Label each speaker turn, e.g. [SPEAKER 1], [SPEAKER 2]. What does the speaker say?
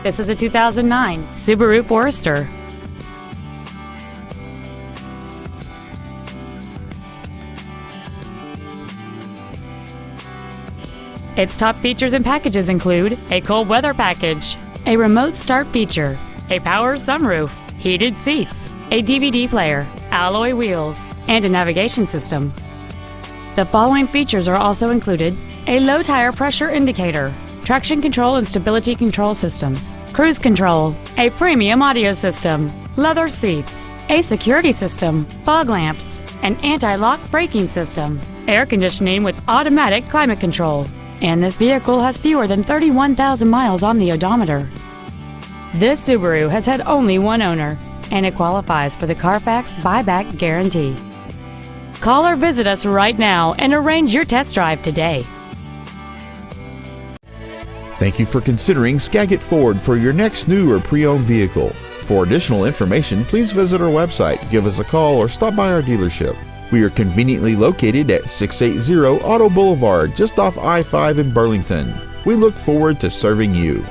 [SPEAKER 1] This is a 2009 Subaru Forester. Its top features and packages include a cold weather package, a remote start feature, a power sunroof, heated seats, a DVD player, alloy wheels, and a navigation system. The following features are also included: a low tire pressure indicator, traction control and stability control systems, cruise control, a premium audio system, leather seats, a security system, fog lamps, an anti-lock braking system, air conditioning with automatic climate control, and this vehicle has fewer than 31,000 miles on the odometer. This Subaru has had only one owner, and it qualifies for the Carfax buyback guarantee. Call or visit us right now and arrange your test drive today.
[SPEAKER 2] Thank you for considering Skagit Ford for your next new or pre-owned vehicle. For additional information, please visit our website, give us a call, or stop by our dealership. We are conveniently located at 680 Auto Boulevard, just off I-5 in Burlington. We look forward to serving you.